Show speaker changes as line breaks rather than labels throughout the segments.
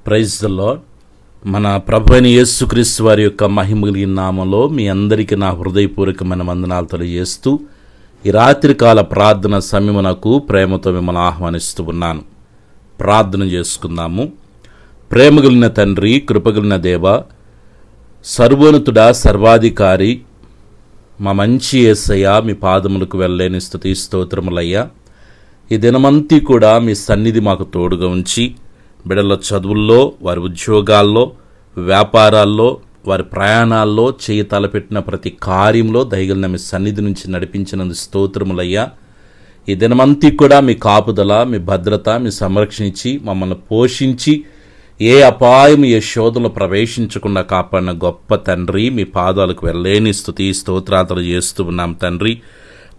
Praise the lord. మన ప్రభు అయిన యేసుక్రీస్తు వారి యొక్క మహిమగలిగిన నామంలో మీ అందరికీ నా హృదయపూర్వకమైన వందనాలు తెలియజేస్తూ ఈ రాత్రికాల ప్రార్థన సమయమునకు ప్రేమతో మిమ్మల్ని ఆహ్వానిస్తూ ఉన్నాను. ప్రార్థన చేసుకుందాము. ప్రేమగలిగిన తండ్రి, కృపగలిగిన దేవ, సర్వోన్నతుడా, సర్వాధికారి, మా మంచి యేసయ్య, మీ పాదములకు వెళ్ళలేని స్తుతి స్తోత్రములయ్యా. ఈ దినమంతా కూడా మీ సన్నిధి మాకు తోడుగా ఉంచి బిడ్డల చదువుల్లో, వారి ఉద్యోగాల్లో, వ్యాపారాల్లో, వారి ప్రయాణాల్లో చేయి తలపెట్టిన ప్రతి కార్యంలో దయగలిగిన మీ సన్నిధి నుంచి నడిపించినందుకు స్తోత్రములయ్యా. ఈ దినమంతా కూడా మీ కాపుదల, మీ భద్రత, మీ సంరక్షణ ఇచ్చి మమ్మల్ని పోషించి ఏ అపాయం, ఏ శోధనలో ప్రవేశించకుండా కాపాడిన గొప్ప తండ్రి, మీ పాదాలకు వెళ్ళలేని స్తుతి స్తోత్రాలు చేస్తూ ఉన్నాం తండ్రి.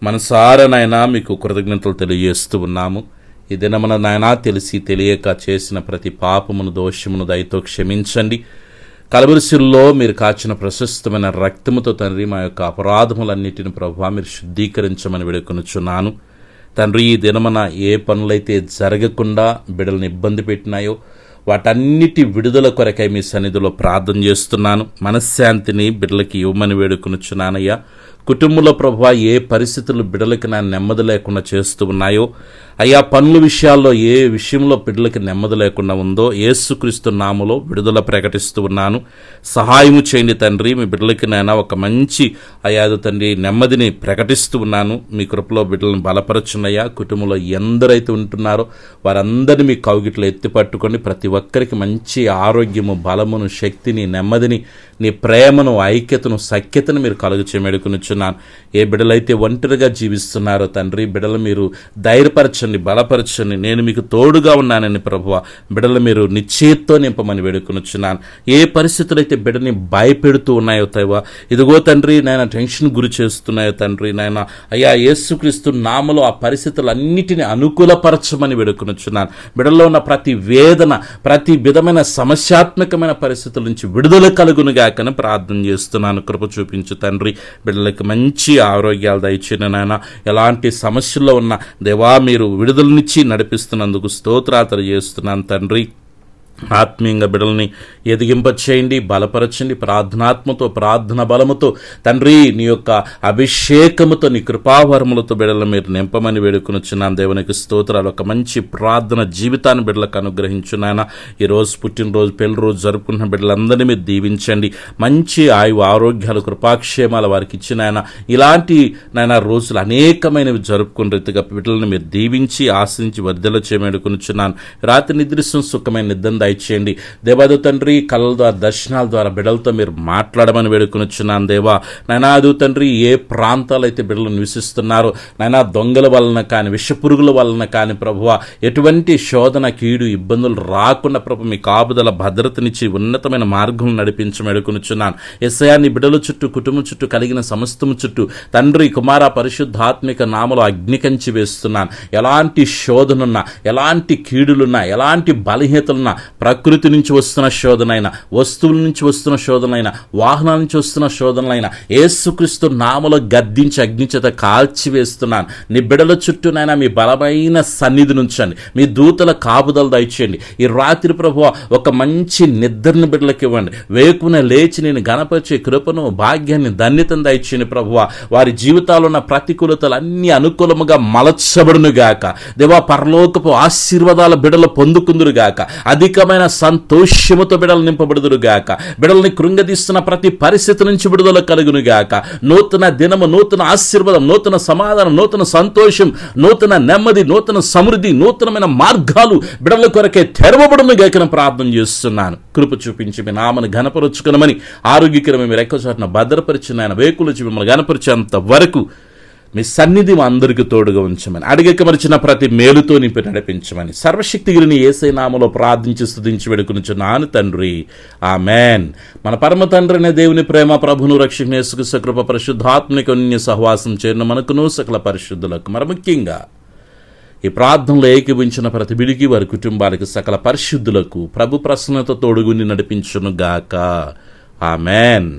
మనసారనైనా మీకు కృతజ్ఞతలు తెలియజేస్తూ ఉన్నాము. ఈ దినమున నాయనా తెలిసి తెలియక చేసిన ప్రతి పాపమును, దోషమును దయతో క్షమించండి. కలవరిశిల్లో మీరు కాచిన ప్రశస్తమైన రక్తముతో తండ్రి మా యొక్క అపరాధములన్నిటిని ప్రభువా మీరు శుద్ధీకరించమని వేడుకొనుచున్నాను తండ్రి. ఈ దినమున ఏ పనులైతే జరగకుండా బిడ్డలను ఇబ్బంది పెట్టినాయో వాటన్నిటి విడుదల కొరకై మీ సన్నిధిలో ప్రార్థన చేస్తున్నాను. మనశ్శాంతిని బిడ్డలకి ఇవ్వమని వేడుకొనుచున్నానయ్యా. కుటుంబంలో ప్రభువా ఏ పరిస్థితులు బిడ్డలకి నా నెమ్మది లేకుండా చేస్తూ ఉన్నాయో అయ్యా, పనుల విషయాల్లో ఏ విషయంలో బిడ్డలకి నెమ్మది లేకుండా ఉందో యేసుక్రీస్తు నామములో విడుదల ప్రకటిస్తూ ఉన్నాను. సహాయము చేయండి తండ్రి. మీ బిడ్డలకి నాయన ఒక మంచి అయ్యాదు తండ్రి నెమ్మదిని ప్రకటిస్తూ ఉన్నాను. మీ కృపలో బిడ్డలను బలపరచున్నయ్యా. కుటుంబంలో ఎందరైతే ఉంటున్నారో వారందరినీ మీ కౌగిట్లో ఎత్తి పట్టుకొని ప్రతి ఒక్కరికి మంచి ఆరోగ్యము, బలమును, శక్తిని, నెమ్మదిని, నీ ప్రేమను, ఐక్యతను, సఖ్యతను మీరు కలుగు చేయమేడుకునిచున్నాను. ఏ బిడ్డలైతే ఒంటరిగా జీవిస్తున్నారో తండ్రి, బిడ్డలు మీరు ధైర్యపరచండి, బలపరచండి. నేను మీకు తోడుగా ఉన్నానని ప్రభువా బిడ్డలు మీరు నిశ్చయతో నింపమని వేడుకొనుచున్నాను. ఏ పరిస్థితులు అయితే బిడ్డని భయపెడుతూ ఉన్నాయో తైవా, ఇదిగో తండ్రి నాయన టెన్షన్ గురి చేస్తున్నాయో తండ్రి నాయన అయ్యా, యేసుక్రీస్తు నామములో ఆ పరిస్థితులన్నిటిని అనుకూలపరచమని వేడుకొనుచున్నాను. బిడ్డల్లో ఉన్న ప్రతి వేదన, ప్రతి విధమైన సమస్యాత్మకమైన పరిస్థితుల నుంచి విడుదల కలుగునుగాకని ప్రార్థన చేస్తున్నాను. కృప చూపించు తండ్రి. బిడ్డలకి మంచి ఆరోగ్యాలు దయచేయండి నాయన. ఎలాంటి సమస్యల్లో ఉన్న దేవా మీరు విడుదలనిచ్చి నడిపిస్తున్నందుకు స్తోత్రాలు చేస్తున్నాను తండ్రి. ఆత్మీయంగా బిడ్డల్ని ఎదిగింపచేయండి, బలపరచండి. ప్రార్థనాత్మతో, ప్రార్థన బలముతో తండ్రి నీ యొక్క అభిషేకముతో, నీ కృపావరములతో బిడ్డలను మీరు నింపమని వేడుకొనుచున్నాను. దేవునికి స్తోత్రాలు. ఒక మంచి ప్రార్థన జీవితాన్ని బిడ్డలకు అనుగ్రహించున్నాయన. ఈరోజు పుట్టినరోజు, పెళ్లి రోజు జరుపుకున్న బిడ్డలందరినీ మీరు దీవించండి. మంచి ఆయువు, ఆరోగ్యాలు, కృపాక్షేమాలు వారికి ఇచ్చినాయన. ఇలాంటి నాయన రోజులు అనేకమైనవి జరుపుకున్న రీతిగా బిడ్డలను మీరు దీవించి ఆశించి వర్ధల చేయమేడుకొనుచున్నాను. రాత్రి నిద్రిస్తున్న సుఖమైన నిద్ర దయచేయండి దేవాదు తండ్రి. కళల ద్వారా, దర్శనాల ద్వారా బిడ్డలతో మీరు మాట్లాడమని వేడుకొనుచున్నాను దేవా. నైనా అదు తండ్రి, ఏ ప్రాంతాలైతే బిడ్డలు నివసిస్తున్నారో నైనా దొంగల వలన కానీ, విషపురుగుల వలన కానీ ప్రభువా ఎటువంటి శోధన, కీడు, ఇబ్బందులు రాకుండా ప్రభు మీ కాపుదల భద్రతనిచ్చి ఉన్నతమైన మార్గం నడిపించమని వేడుకొనుచున్నాను. యేసయ్యా నీ బిడ్డల చుట్టూ, కుటుంబం చుట్టూ, కలిగిన సమస్తము చుట్టూ తండ్రి, కుమార, పరిశుద్ధాత్మిక నామలో అగ్నికంచి వేస్తున్నాను. ఎలాంటి శోధనున్నా, ఎలాంటి కీడులున్నా, ఎలాంటి బలహీనతలున్నా, ప్రకృతి నుంచి వస్తున్న శోధనైనా, వస్తువుల నుంచి వస్తున్న శోధనైనా, వాహనాల నుంచి వస్తున్న శోధనలైనా యేసుక్రీస్తు నామములో గద్దించి అగ్నిచేత కాల్చివేస్తున్నాను. నీ బిడ్డల చుట్టూనైనా మీ బలమైన సన్నిధి నుంచండి. మీ దూతల కాపుదల దయచేయండి. ఈ రాత్రి ప్రభువా ఒక మంచి నిద్రను బిడ్డలకు ఇవ్వండి. వేకున లేచి నేను గణపరిచే కృపను, భాగ్యాన్ని, ధన్యతను దయచేయండి ప్రభువా. వారి జీవితాల్లో ఉన్న ప్రతికూలతలు అన్ని అనుకూలముగా మలచబడునుగాక దేవా. పరలోకపు ఆశీర్వాదాల బిడ్డలు పొందుకుందురుగాక. అధికమైన సంతోషముతో బిడ్డలు నింపబడుదురుగాక. బిడ్డల్ని కృంగదీస్తున్న ప్రతి పరిస్థితి నుంచి విడుదల కలుగునుగాక. నూతన దినము, నూతన ఆశీర్వాదం, నూతన సమాధానం, నూతన సంతోషం, నూతన నెమ్మది, నూతన సమృద్ధి, నూతనమైన మార్గాలు బిడ్డల కొరకే తెరవబడునుగాక ప్రార్థన చేస్తున్నాను. కృప చూపించి మీ నామను ఘనపరుచుకునమని, ఆరోగ్యకరమైన మీరు ఎక్కువ చోట్ల భద్రపరిచిన ఆయన వేకులు మిమ్మల్ని ఘనపరిచేంత వరకు మీ సన్నిధి మా అందరికీ తోడుగా ఉంచమని, అడిగకమరిచిన ప్రతి మేలుతో నింపి నడిపించమని సర్వశక్తిగిరిని యేసయ్య నామములో ప్రార్థించి స్తుతించి వేడుకొనుచున్నాను తండ్రి. ఆమేన్. మన పరమ తండ్రి అనే దేవుని ప్రేమ, ప్రభును రక్షకుని యేసుక్రీస్తు కృప, పరిశుద్ధాత్మక అన్య సహవాసం చేరిన మనకును సకల పరిశుద్ధులకు, మరి ముఖ్యంగా ఈ ప్రార్థనలో ఏకీభవించిన ప్రతి బిడికి, వారి కుటుంబాలకు, సకల పరిశుద్ధులకు ప్రభు ప్రసన్నత తోడుగుని నడిపించును గాక. ఆమేన్.